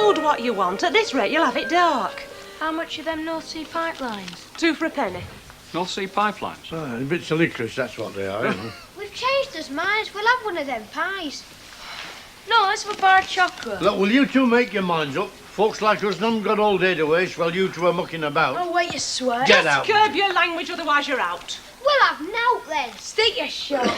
Hold what you want. At this rate, you'll have it dark. How much are them North Sea pipelines? 2 for a penny. North Sea pipelines? Bits of licorice, that's what they are. We've changed our minds. We'll have one of them pies. No, let's have a bar of chocolate. Look, will you two make your minds up? Folks like us haven't got all day to waste while you two are mucking about. Oh, wait, you swear. Get out. Curb your language, otherwise you're out. We'll have nout then. Stick your shot.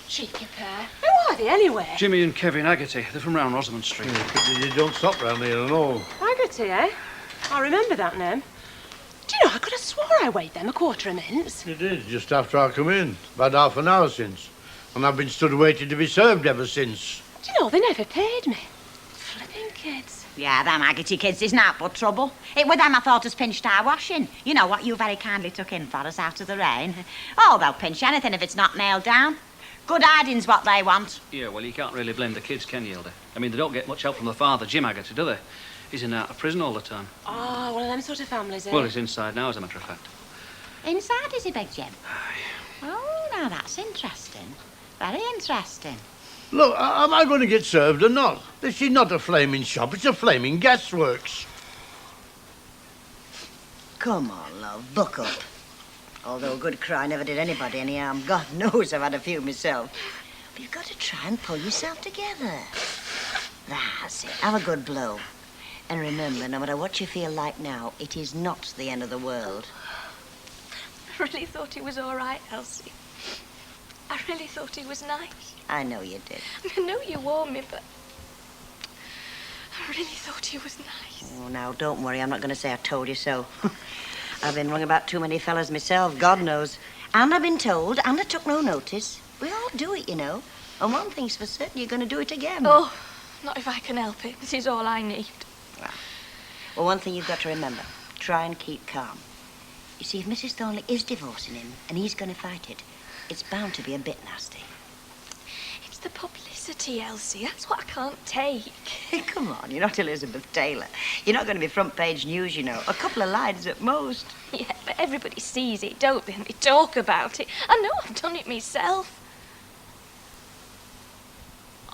Cheeky pair. Who are they, anyway? Jimmy and Kevin Haggerty. They're from round Rosamond Street. You don't stop round here at all. Haggerty, eh? I remember that name. Do you know, I could have swore I weighed them a quarter of mince. You did, just after I come in. About half an hour since. And I've been stood waiting to be served ever since. Do you know, they never paid me. Flipping kids. Yeah, them Haggerty kids is not but trouble. It were them I thought us pinched our washing. You know what you very kindly took in for us out of the rain. Oh, they'll pinch anything if it's not nailed down. Good hiding's what they want. Yeah, well, you can't really blame the kids, can you, Hilda? I mean, they don't get much help from the father, Jim Haggerty, do they? He's in and out of prison all the time. Oh, one of them sort of families, eh? Well, he's inside now, as a matter of fact. Inside, is he, Big Jim? Oh, now that's interesting. Very interesting. Look, am I going to get served or not? This is not a flaming shop, it's a flaming gasworks. Come on, love, buck up. Although a good cry never did anybody any harm. God knows I've had a few myself. But you've got to try and pull yourself together. That's it. Have a good blow. And remember, no matter what you feel like now, it is not the end of the world. I really thought he was all right, Elsie. I really thought he was nice. I know you did. I know you warned me, but I really thought he was nice. Oh, now, don't worry. I'm not going to say I told you so. I've been wrong about too many fellas myself, God knows. And I've been told, and I took no notice. We all do it, you know. And one thing's for certain, you're going to do it again. Oh, not if I can help it. This is all I need. Well, one thing you've got to remember. Try and keep calm. You see, if Mrs. Thornley is divorcing him, and he's going to fight it, it's bound to be a bit nasty. It's the publicity, Elsie. That's what I can't take. Come on, you're not Elizabeth Taylor. You're not going to be front page news, you know. A couple of lines at most. Yeah, but everybody sees it, don't they? And they talk about it. I know I've done it myself.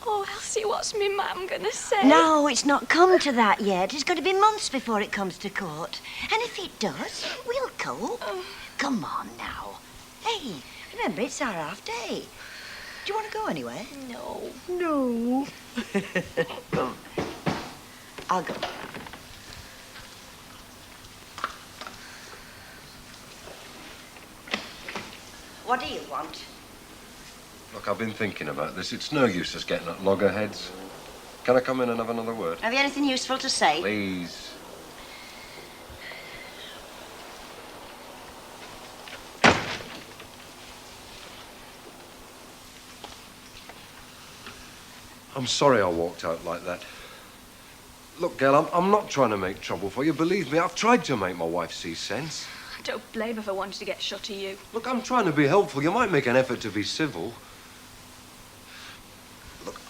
Oh, Elsie, what's me mum going to say? No, it's not come to that yet. It's going to be months before it comes to court. And if it does, we'll cope. Come on now. Hey, remember, it's our half day. Do you want to go anywhere? No. No. Come. I'll go. What do you want? Look, I've been thinking about this. It's no use us getting at loggerheads. Can I come in and have another word? Have you anything useful to say? Please. I'm sorry I walked out like that. Look, girl, I'm not trying to make trouble for you. Believe me, I've tried to make my wife see sense. I don't blame her for wanting to get shut of you. Look, I'm trying to be helpful. You might make an effort to be civil. Look,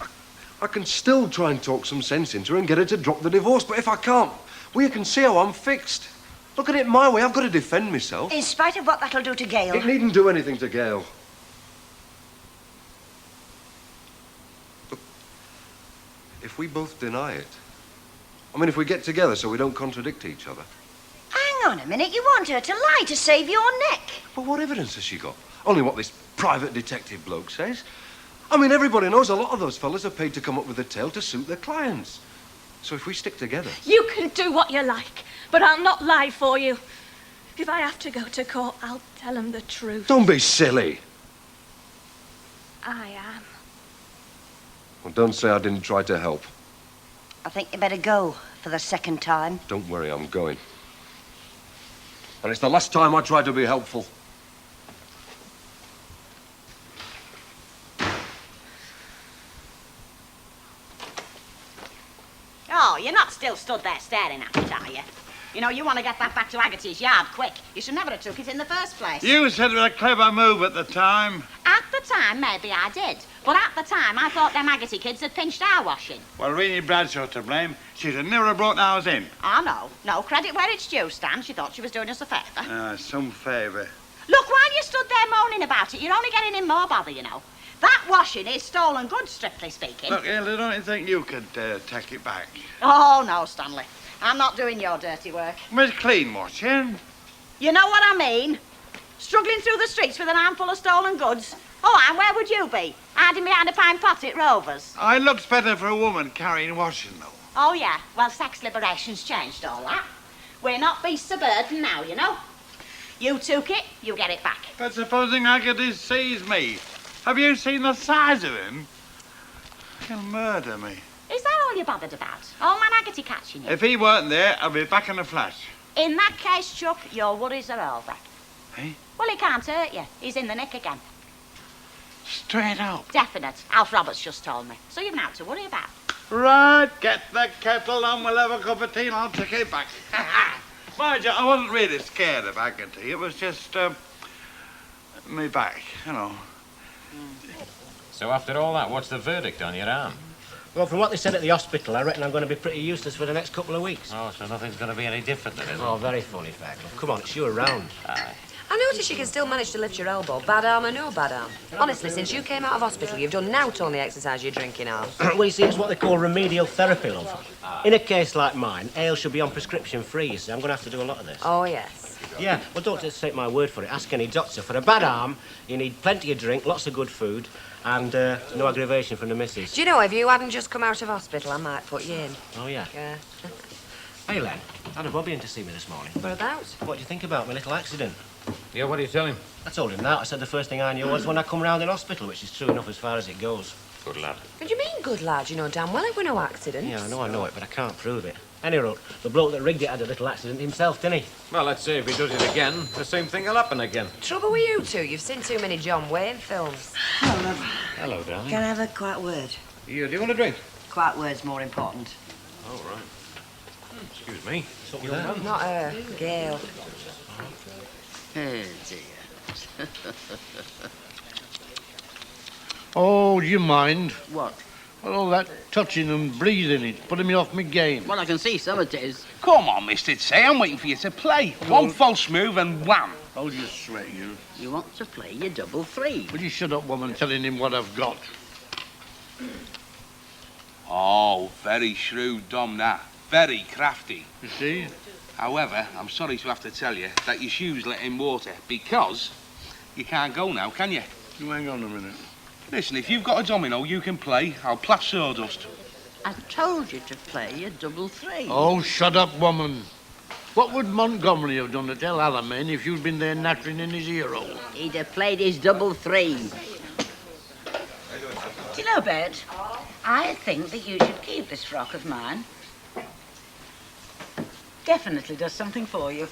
I can still try and talk some sense into her and get her to drop the divorce, but if I can't, well, you can see how I'm fixed. Look at it my way. I've got to defend myself. In spite of what that'll do to Gail. It needn't do anything to Gail. Look, if we both deny it, I mean, if we get together so we don't contradict each other. Hang on a minute. You want her to lie to save your neck? But what evidence has she got? Only what this private detective bloke says. I mean, everybody knows a lot of those fellas are paid to come up with a tale to suit their clients. So if we stick together... You can do what you like, but I'll not lie for you. If I have to go to court, I'll tell them the truth. Don't be silly. I am. Well, don't say I didn't try to help. I think you better go for the second time. Don't worry, I'm going. And it's the last time I try to be helpful. Oh, you're not still stood there staring at it, are you? You know, you want to get that back to Haggerty's yard quick. You should never have took it in the first place. You said it was a clever move at the time. At the time, maybe I did. But at the time, I thought them Haggerty kids had pinched our washing. Well, Rennie Bradshaw's to blame. She'd have never brought ours in. Oh, no. No, credit where it's due, Stan. She thought she was doing us a favour. Some favour. Look, while you stood there moaning about it, you're only getting in more bother, you know. That washing is stolen goods, strictly speaking. Look, Hilda, don't you think you could take it back? Oh, no, Stanley. I'm not doing your dirty work. Miss Clean washing. You know what I mean? Struggling through the streets with an armful of stolen goods. Oh, and where would you be? Hiding behind a pine pot at Rovers? It looks better for a woman carrying washing, though. Oh, yeah. Well, sex liberation's changed all that. We're not beasts of burden now, you know. You took it, you get it back. But supposing Haggerty sees me, have you seen the size of him? He'll murder me. Is that all you're bothered about? Old man Haggerty catching you? If he weren't there, I'd be back in a flash. In that case, Chuck, your worries are over. Eh? Well, he can't hurt you. He's in the nick again. Straight up. Definite. Alf Roberts just told me. So you've nothing to worry about. Right, get the kettle on, we'll have a cup of tea and I'll take it back. Mind you, I wasn't really scared of Haggerty. It was just, me back, you know. So after all that, what's the verdict on your arm? Well, from what they said at the hospital, I reckon I'm going to be pretty useless for the next couple of weeks. Oh, so nothing's going to be any different then, is it? Oh, very funny, Fairclough. Come on, it's you around. Aye. I notice you can still manage to lift your elbow, bad arm or no bad arm. Honestly, since you came out of hospital, you've done naught on the exercise you're drinking arms. Well, you see, it's what they call remedial therapy, love. In a case like mine, ale should be on prescription free, you see. I'm going to have to do a lot of this. Oh, yes. Yeah, well, don't just take my word for it. Ask any doctor. For a bad arm, you need plenty of drink, lots of good food, and no aggravation from the missus. Do you know, if you hadn't just come out of hospital, I might put you in. Oh, yeah? Yeah. Hey, Len, I had a Bobby in to see me this morning. Whereabouts? What do you think about my little accident? Yeah, what do you tell him? I told him that. I said the first thing I knew was when I come round in hospital, which is true enough as far as it goes. Good lad. What do you mean, good lad? You know damn well it were no accident. Yeah, I know it, but I can't prove it. Anyway, the bloke that rigged it had a little accident himself, didn't he? Well, let's say if he does it again, the same thing will happen again. Trouble with you two, you've seen too many John Wayne films. Hello, love. Hello, darling. Can I have a quiet word? Do you want a drink? Quiet word's more important. Oh, right. Excuse me. Not her, Gail. Oh, dear. Oh, do you mind? What? Well, all that touching and breathing, it's putting me off my game. Well, I can see some it is. Come on, Mr. T, I'm waiting for you to play. One false move and wham. Hold your sweat, you. You want to play your double three. Will you shut up, woman, telling him what I've got? Oh, very shrewd, Dom, that. Very crafty. You see? However, I'm sorry to have to tell you that your shoes let in water because you can't go now, can you? You hang on a minute. Listen, if you've got a domino you can play, I'll plait sawdust. I told you to play your double three. Oh, shut up, woman. What would Montgomery have done to tell Alamein if you'd been there nattering in his ear hole? He'd have played his double three. Do you know, Bert, I think that you should keep this frock of mine. Definitely does something for you.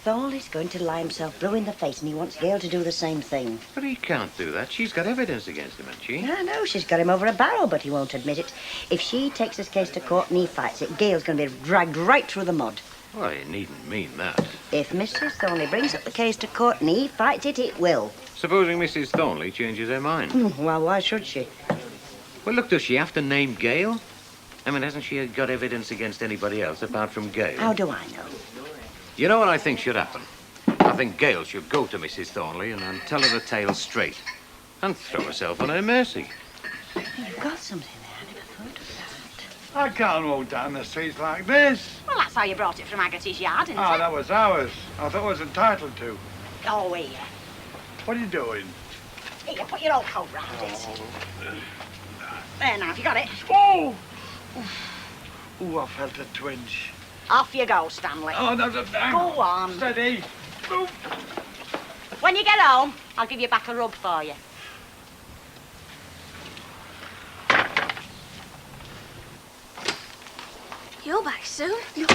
Thorley's going to lie himself blue in the face and he wants Gail to do the same thing. But he can't do that. She's got evidence against him, hasn't she? I know, she's got him over a barrel, but he won't admit it. If she takes this case to court and he fights it, Gail's going to be dragged right through the mud. Well, you needn't mean that. If Mrs. Thorley brings up the case to court and he fights it, it will. Supposing Mrs. Thornley changes her mind. Well, why should she? Well, look, does she have to name Gail? I mean, hasn't she got evidence against anybody else apart from Gail? How do I know? You know what I think should happen? I think Gail should go to Mrs. Thornley and tell her the tale straight. And throw herself on her mercy. You've got something there. I never thought of that. I can't walk down the streets like this. Well, that's how you brought it from Haggerty's yard, isn't Ah, it? that was ours. I thought I was entitled to. Oh, here. What are you doing? Here, put your old coat round it. There, now, have you got it? Oh! Ooh, I felt a twinge. Off you go, Stanley. Oh, no, no, Go on. Steady. Ooh. When you get home, I'll give you back a rub for you. You're back soon. Look,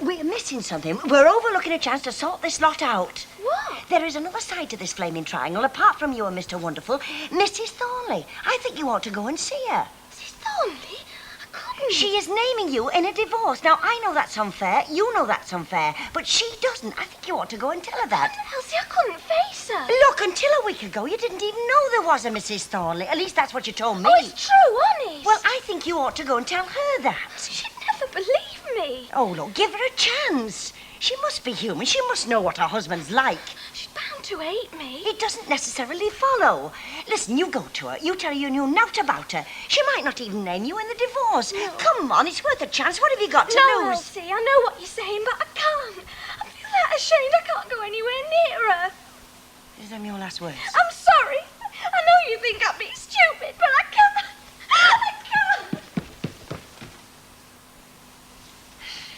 we're missing something. We're overlooking a chance to sort this lot out. What? There is another side to this flaming triangle, apart from you and Mr. Wonderful, Mrs. Thornley. I think you ought to go and see her. Mrs. Thornley? I couldn't. She is naming you in a divorce. Now, I know that's unfair. You know that's unfair. But she doesn't. I think you ought to go and tell her that. Elsie, I couldn't face her. Look, until a week ago, you didn't even know there was a Mrs. Thornley. At least that's what you told me. Oh, it's true, honest. Well, I think you ought to go and tell her that. She'd never believe me. Oh, look, give her a chance. She must be human. She must know what her husband's like. She's bound to hate me. It doesn't necessarily follow. Listen, you go to her. You tell her you knew naught about her. She might not even name you in the divorce. No. Come on, it's worth a chance. What have you got to No, lose? Elsie, I know what you're saying, but I can't. I feel that ashamed. I can't go anywhere near her. Is them your last words? I'm sorry. I know you think I'm being stupid, but I can't. I can't.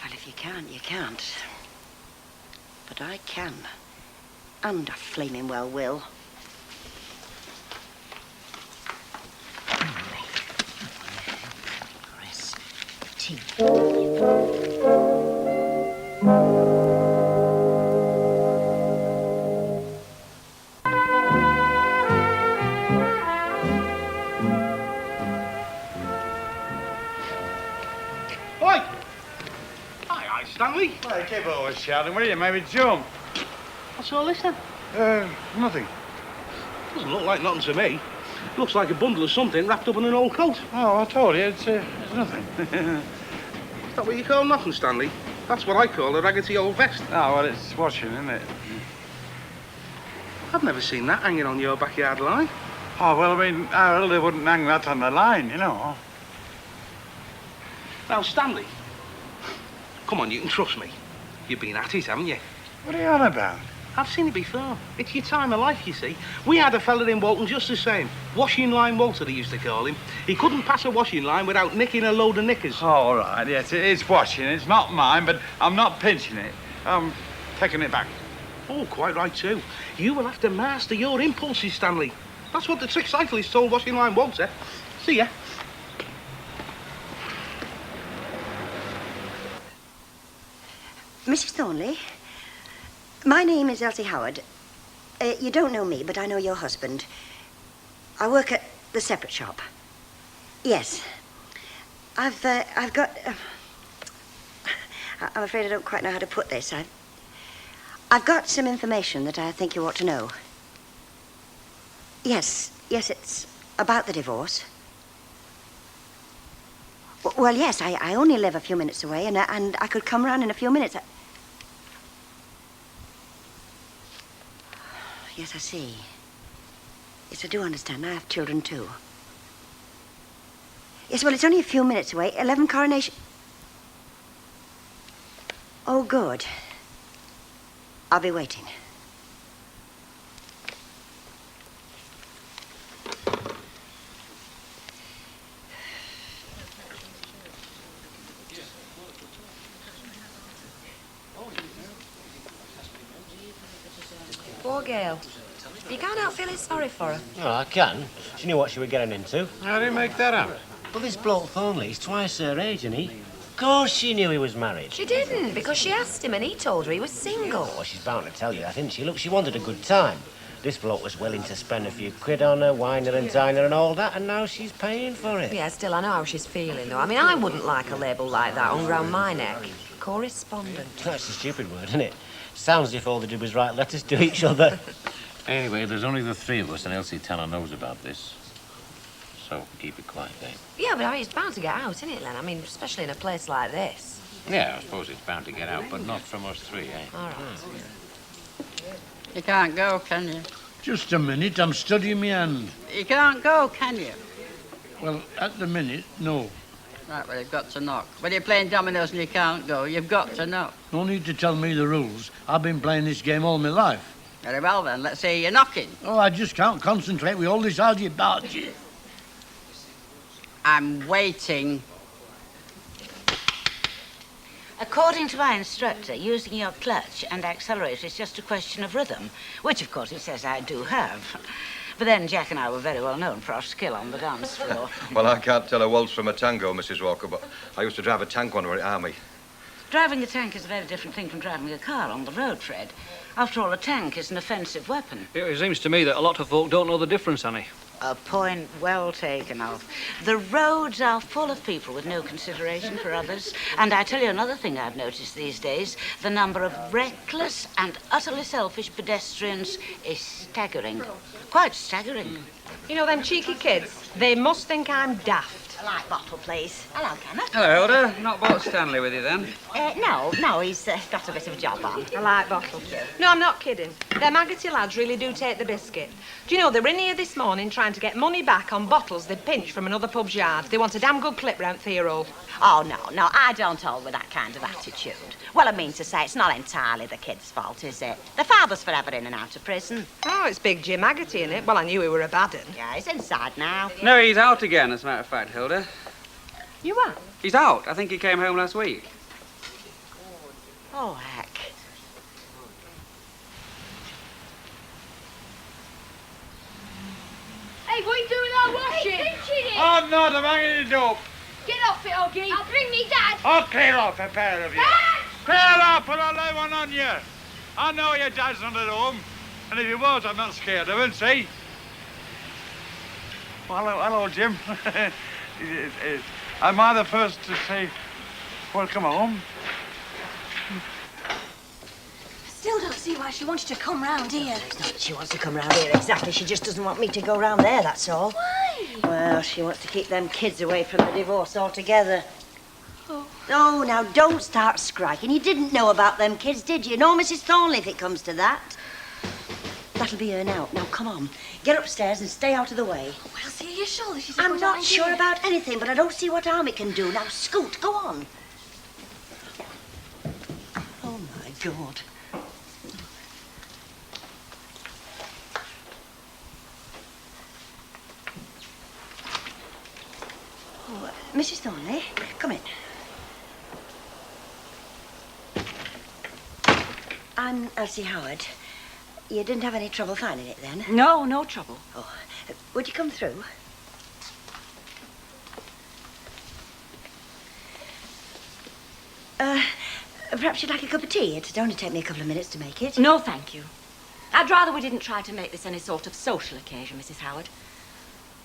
Well, if you can't, you can't. But I can. And I flaming well will. Chris, tea. Oi! Aye, Stanley. Hey, keep always shouting, will you? Maybe jump. What's all this then? Nothing. Doesn't look like nothing to me. Looks like a bundle of something wrapped up in an old coat. Oh, I told you, it's nothing. Is that what you call nothing, Stanley? That's what I call a raggedy old vest. Oh, well, it's washing, isn't it? I've never seen that hanging on your backyard line. Oh, well, I mean, Hilda wouldn't hang that on the line, you know. Now, Stanley, come on, you can trust me. You've been at it, haven't you? What are you on about? I've seen it before. It's your time of life, you see. We had a fella in Walton just the same. Washing line Walter, they used to call him. He couldn't pass a washing line without nicking a load of knickers. Oh, all right, yes, it's washing. It's not mine, but I'm not pinching it. I'm taking it back. Oh, quite right, too. You will have to master your impulses, Stanley. That's what the trick cyclist told washing line Walter. See ya. Mrs. Thornley, my name is Elsie Howard. You don't know me, but I know your husband. I work at the separate shop. Yes. I've got... I'm afraid I don't quite know how to put this. I've got some information that I think you ought to know. Yes, it's about the divorce. Well, yes, I only live a few minutes away, and I could come round in a few minutes. Yes, I see. Yes, I do understand. I have children, too. Yes, well, it's only a few minutes away. 11 Coronation... Oh, good. I'll be waiting. Poor girl. You can't help feeling sorry for her. Oh, I can. She knew what she was getting into. How do you make that out? Well, this bloke Thornley is twice her age, and he... Of course she knew he was married. She didn't, because she asked him and he told her he was single. Well, she's bound to tell you that, isn't she? Look, she wanted a good time. This bloke was willing to spend a few quid on her, wine her and dine her and all that, and now she's paying for it. Yeah, still, I know how she's feeling, though. I mean, I wouldn't like a label like that hung round my neck. Correspondent. That's a stupid word, isn't it? Sounds as if all they did was write letters to each other. Anyway, there's only the three of us, and Elsie Tanner knows about this. So keep it quiet, eh? Yeah, but I mean, it's bound to get out, isn't it, Len? I mean, especially in a place like this. Yeah, I suppose it's bound to get out, but not from us three, eh? All right. You can't go, can you? Just a minute, I'm studying my hand. You can't go, can you? Well, at the minute, no. Right, well, you've got to knock. When you're playing dominoes and you can't go, you've got to knock. No need to tell me the rules. I've been playing this game all my life. Very well, then. Let's see you knocking. Oh, I just can't concentrate with all this argy-bargy. I'm waiting. According to my instructor, using your clutch and accelerator is just a question of rhythm, which, of course, he says I do have. But then Jack and I were very well known for our skill on the dance floor. Well, I can't tell a waltz from a tango, Mrs. Walker, but I used to drive a tank when we were at Army. Driving a tank is a very different thing from driving a car on the road, Fred. After all, a tank is an offensive weapon. It seems to me that a lot of folk don't know the difference, Annie. A point well taken, Alf. The roads are full of people with no consideration for others. And I tell you another thing I've noticed these days. The number of reckless and utterly selfish pedestrians is staggering. Quite staggering. You know, them cheeky kids, they must think I'm daft. A light bottle, please. Hello, Kenneth. Hello, Hilda. Not bought Stanley with you then? No, he's got a bit of a job on. A light bottle. No, I'm not kidding. Them Haggerty lads really do take the biscuit. Do you know, they were in here this morning trying to get money back on bottles they pinched from another pub's yard. They want a damn good clip round Theo. Oh, no, I don't hold with that kind of attitude. Well, I mean to say, it's not entirely the kid's fault, is it? The father's forever in and out of prison. Oh, it's big Jim Haggerty, innit? Well, I knew he were a bad un. Yeah, he's inside now. No, he's out again, as a matter of fact, Hilda. You are? He's out. I think he came home last week. Oh, heck. Hey, what are you doing that washing? Hey, pinching it! I'm not, I'm hanging it up. Get off it, Oggy. I'll bring me Dad. I'll clear off a pair of you. Dad! Clear off and I'll lay one on you. I know your dad's not at home. And if he was, I'm not scared of him, see? Well, hello, Jim. Am I the first to say welcome home? Still don't see why she wanted to come round here. It's not that she wants to come round here exactly. She just doesn't want me to go round there, that's all. Why? Well, she wants to keep them kids away from the divorce altogether. Oh, now, don't start scriking. You didn't know about them kids, did you? No, Mrs. Thornley, if it comes to that. That'll be her now. Now, come on. Get upstairs and stay out of the way. Oh, Elsie, are you sure this is I'm not sure about anything, but I don't see what harm it can do. Now, scoot, go on. Oh, my God. Oh, Mrs. Thornley, come in. I'm Elsie Howard. You didn't have any trouble finding it then? No, no trouble. Oh, would you come through? Perhaps you'd like a cup of tea? It'd only take me a couple of minutes to make it. No, thank you. I'd rather we didn't try to make this any sort of social occasion, Mrs. Howard.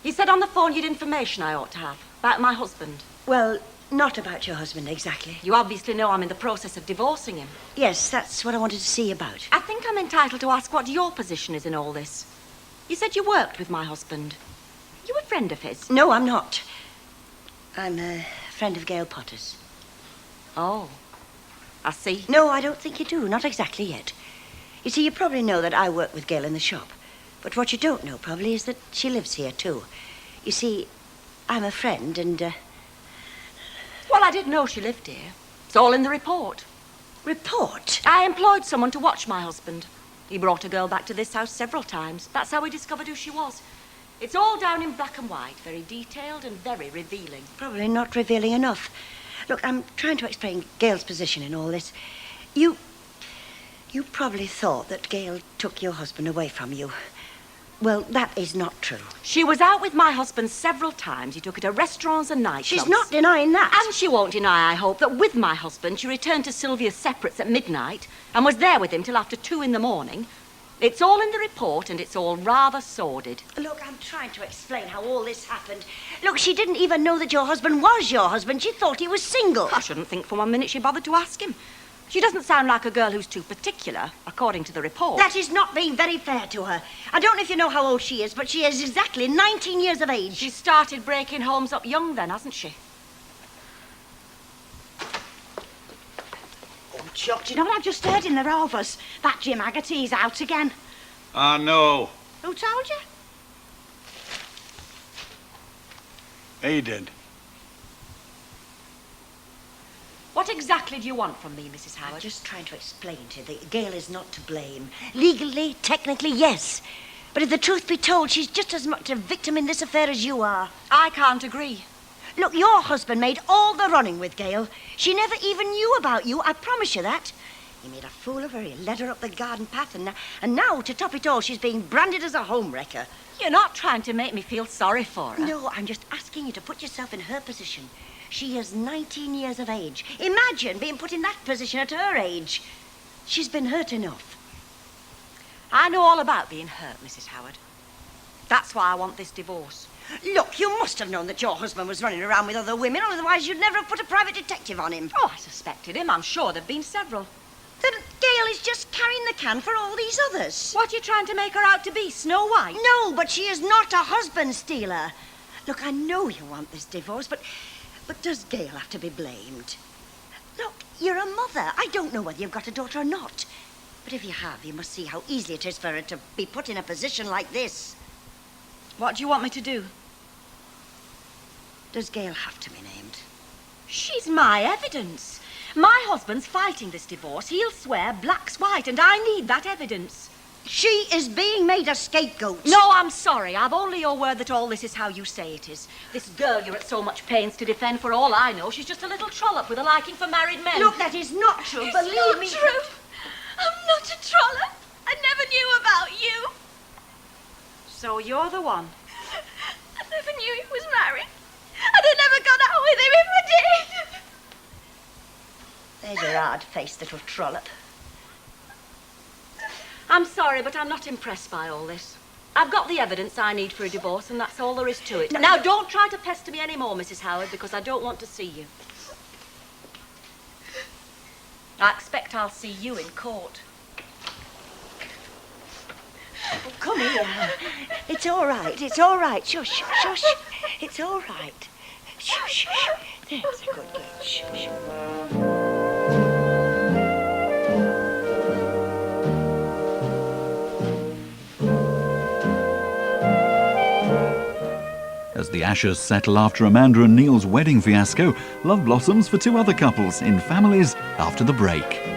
You said on the phone you'd information I ought to have about my husband. Well, not about your husband exactly. You obviously know I'm in the process of divorcing him. Yes, that's what I wanted to see about. I think I'm entitled to ask what your position is in all this. You said you worked with my husband. You a friend of his? No, I'm not. I'm a friend of Gail Potter's. Oh, I see. No, I don't think you do. Not exactly yet. You see, you probably know that I work with Gail in the shop. But what you don't know, probably, is that she lives here, too. You see, I'm a friend, and, Well, I did know she lived here. It's all in the report. Report? I employed someone to watch my husband. He brought a girl back to this house several times. That's how we discovered who she was. It's all down in black and white, very detailed and very revealing. Probably not revealing enough. Look, I'm trying to explain Gail's position in all this. You probably thought that Gail took your husband away from you. Well, that is not true. She was out with my husband several times. He took her to restaurants and nightclubs. She's not denying that. And she won't deny, I hope, that with my husband she returned to Sylvia's separates at midnight and was there with him till after 2 a.m. It's all in the report and it's all rather sordid. Look, I'm trying to explain how all this happened. Look, she didn't even know that your husband was your husband. She thought he was single. I shouldn't think for 1 minute she bothered to ask him. She doesn't sound like a girl who's too particular, according to the report. That is not being very fair to her. I don't know if you know how old she is, but she is exactly 19 years of age. She's started breaking homes up young then, hasn't she? Oh, Chuck, do you know what I've just heard in the Rovers? That Jim Haggerty's out again. I know. Who told you? He did. What exactly do you want from me, Mrs. Howard? I'm just trying to explain to you that Gail is not to blame. Legally, technically, yes. But if the truth be told, she's just as much a victim in this affair as you are. I can't agree. Look, your husband made all the running with Gail. She never even knew about you, I promise you that. He made a fool of her, he led her up the garden path, and now, to top it all, she's being branded as a homewrecker. You're not trying to make me feel sorry for her. No, I'm just asking you to put yourself in her position. She is 19 years of age. Imagine being put in that position at her age. She's been hurt enough. I know all about being hurt, Mrs. Howard. That's why I want this divorce. Look, you must have known that your husband was running around with other women, otherwise you'd never have put a private detective on him. Oh, I suspected him. I'm sure there've been several. Then Gail is just carrying the can for all these others. What are you trying to make her out to be, Snow White? No, but she is not a husband stealer. Look, I know you want this divorce, but does Gail have to be blamed? Look, you're a mother. I don't know whether you've got a daughter or not. But if you have, you must see how easy it is for her to be put in a position like this. What do you want me to do? Does Gail have to be named? She's my evidence. My husband's fighting this divorce. He'll swear black's white, and I need that evidence. She is being made a scapegoat. No, I'm sorry. I've only your word that all this is how you say it is. This girl you're at so much pains to defend, for all I know, she's just a little trollop with a liking for married men. Look, that is not true. It's Believe not me. true. I'm not a trollop. I never knew about you. So you're the one. I never knew he was married. I'd have never gone out with him if I did. There's your hard-faced little trollop. I'm sorry, but I'm not impressed by all this. I've got the evidence I need for a divorce, and that's all there is to it. Now, don't try to pester me anymore, Mrs. Howard, because I don't want to see you. I expect I'll see you in court. Oh, come here. It's all right. It's all right. Shush, shush. It's all right. Shush, shush. There's a good girl. Shush, shush. As the ashes settle after Amanda and Neil's wedding fiasco, love blossoms for two other couples in Families after the break.